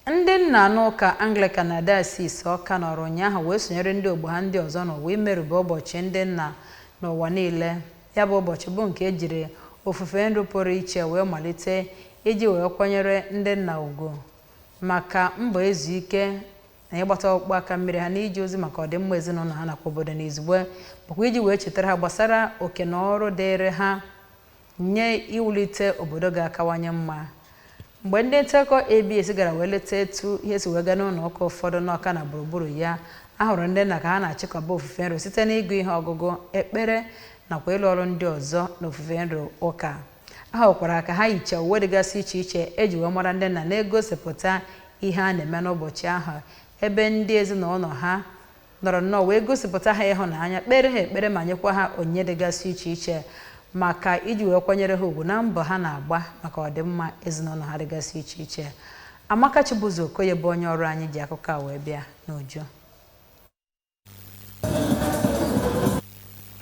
Ndị nna n'ụka Anglican na Diocese Ọka nọrọ ụnyaahụ wee sonyere ndị ogbo ha ndị ọzọ n'ụwa imerube ụbọchị ndị nna n'ụwa niile. Ya bụ ụbọchị bụ nke ejiri ofufe nru pụrụ iche wee malite iji wee kwanyere ndị nna ugwu maka mbọ ezu ike na ịgbata ọkpụkpụ aka mmiri ha n'iji ozi maka ọdịmma ezinụlọ ha nakwa obodo n'izugbe bụkwa iji wee chetara ha gbasara oke na ọrụ dịịrị ha nye iwulite obodo ga-akawanye mma. Mgbe ndị ntekọ ABS gara wee leta etu ihe si wee gaa n'ụlọ ụka ụfọdụ n'Ọka na gburugburu ya, ahụrụ ndị nna ka ha na-achịkọba ofufe nru site n'ịgụ ihe ọgụgụ, ekpere nakwa ịlụ ọrụ ndị ọzọ n'ofufe nru ụka. Ha hụkwara ka ha yicha uwe dịgasị iche iche eji wee mara ndị nna na-egosipụta ihe a na-eme n'ụbọchị ahụ, ebe ndị ezinụlọ ha nọrọ nnọọ wee gosipụta ha ịhụnanya, kpere ha ekpere ma nyekwa ha onyinye dịgasị iche iche maka iji wee kwanyere ha ugwu na mbọ ha na-agba maka ọdịmma ezinụlọ ha dịgasị iche iche. Amaka Chibuzo Okoye bụ onye ọrụ anyị ji akụkọ a wee bịa n'uju.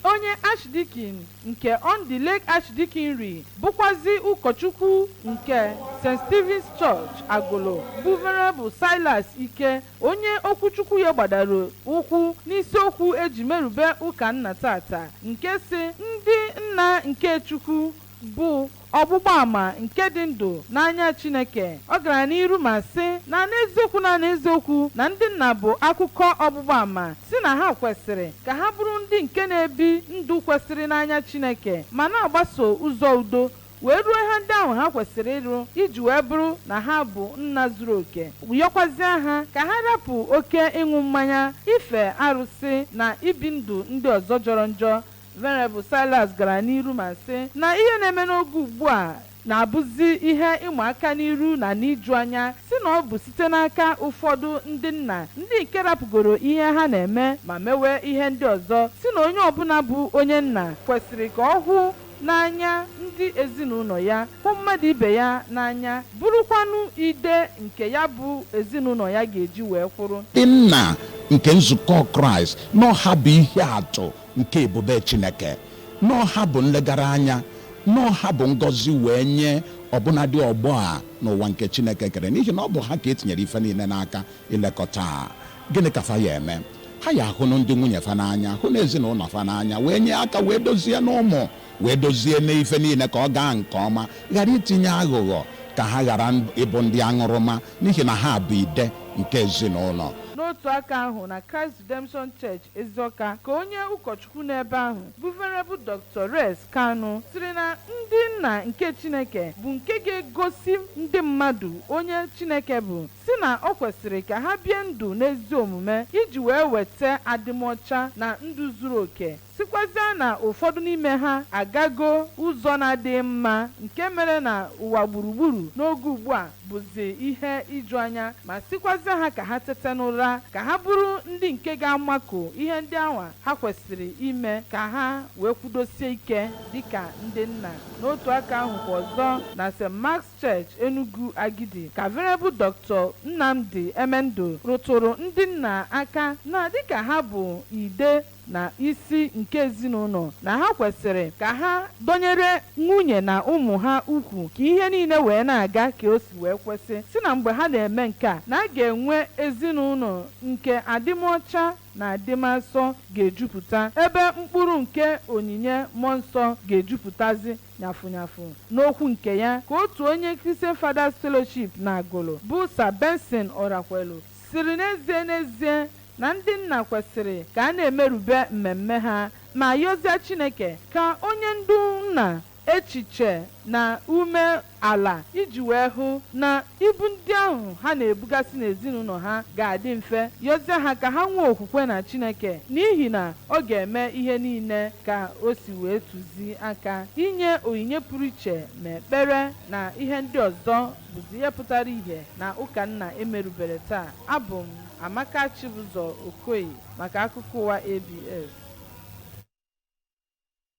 Onye Archdeacon nke On the Lake Archdeaconry bụkwazi ụkọchukwu nke St. Stephen's Church Agolo bụ Venerable Silas Ike, onye okwuchukwu ya gbadara ụkwụ n'isiokwu eji merube ụka nna tata nke si ndị nna nke Chukwu bụ ọgbụgba ama nke dị ndụ n'anya Chineke. Ọ gara n'iru ma sị na n'eziokwu na ndị nna bụ akụkọ ọgbụgba ama, si na ha kwesịrị ka ha bụrụ ndị nke na-ebi ndụ kwesịrị n'anya Chineke ma na-agbaso ụzọ udo wee ruo ihe ndị ahụ ha kwesịrị ịrụ iji wee bụrụ na ha bụ nna zuru oke. Yọkwazie ha ka ha rapụ oke ịṅụ mmanya, ife arụsị na ibi ndụ ndị ọzọ jọrọ njọ. Venerable Silas gara n'iru ma sị na ihe na-eme n'oge ugbu a na-abụzi ihe ịma aka n'iru na n'iju anya, si na ọ bụ site n'aka ụfọdụ ndị nna ndị nke rapụgoro ihe ha na-eme ma mewe ihe ndị ọzọ, si na onye ọbụla bụ onye nna kwesịrị ka ọ hụ n'anya ndị ezinụlọ ya, hụ mmadụ ibe ya n'anya, bụrụkwanụ ide nke ya bụ ezinụlọ ya ga-eji wee kwụrụ. Ndị nna nke nzukọ Kraịst n'ọha bụ ihe atụ nke ebube Chineke, n'ọha bụ nlegara anya, n'ọha bụ ngọzi wee nye ọbụnadị ọgbọ a n'ụwa nke Chineke kere, n'ihi na ọ bụ ha ka etinyere ife niile n'aka ilekọta. Gịnị ka fa ya eme? Ha ya ahụ ndị nwunye fa n'anya, hụ na ezinụlọ fa n'anya, wee nye aka wee dozie n'ụmụ, wee dozie n'ife niile ka ọ gaa nke ọma, ghara itinye aghụghọ ka ha ghara ịbụ ndị aṅụrụma, n'ihi na ha bụ ide nke ezinụlọ. N'otu aka ahụ na Christ Redemption Church Ezioka ka onye ụkọchukwu n'ebe ahụ bụ Venerable Dr. Res Kanu sịrị na ndị nna nke Chineke bụ nke ga-egosi ndị mmadụ onye Chineke bụ, si na ọ kwesịrị ka ha bie ndụ n'ezi omume iji wee weta adịmọcha na ndụ zuru oke. Sikwazia na ụfọdụ n'ime ha agago ụzọ na-adịghị mma nke mere na ụwa gburugburu n'oge ugbu a bụzi ihe iju anya, ma sikwazia ha ka ha tete n'ụra, ka ha bụrụ ndị nke ga-amakụ ihe ndị anwa ha kwesịrị ime ka ha wee kwudosie ike dịka ndị nna. N'otu aka ahụ kwa ọzọ na St. Mark's Church Enugu Agidi ka Venerable Dr. Nnamdi Emendo rụtụrụ ndị nna aka na dịka ha bụ ide na isi nke ezinụlọ, na ha kwesịrị ka ha dọnyere nwunye na ụmụ ha ukwu ka ihe niile wee na-aga ka o si wee kwesị, si na mgbe ha na-eme nke a na a ga-enwe ezinụlọ nke adịmọcha na adịmasọ ga-ejupụta, ebe mkpụrụ nke onyinye mmụọ nsọ ga-ejupụtazi nyafụnyafụ. N'okwu nke ya ka otu onye Christian Fathers Fellowship na Agolo bụ Sir Benson Orakwelu siri n'ezie na ndị nna kwesịrị ka a na-emerube mmemme ha ma yọzie Chineke ka onye ndu nna echiche na ume ala iji wee hụ na ibu ndị ahụ ha na-ebugasị n'ezinụlọ ha ga-adị mfe, yọzie ha ka ha nwee okwukwe na Chineke, n'ihi na ọ ga-eme ihe niile ka o si wee tụzi aka. Inye onyinye pụrụ iche na ekpere na ihe ndị ọzọ bụzi ihe pụtara ihe na ụka nna emerubere taa. Abụ m Amaka Chibuzo Okoye maka akụkọ ụwa ABS.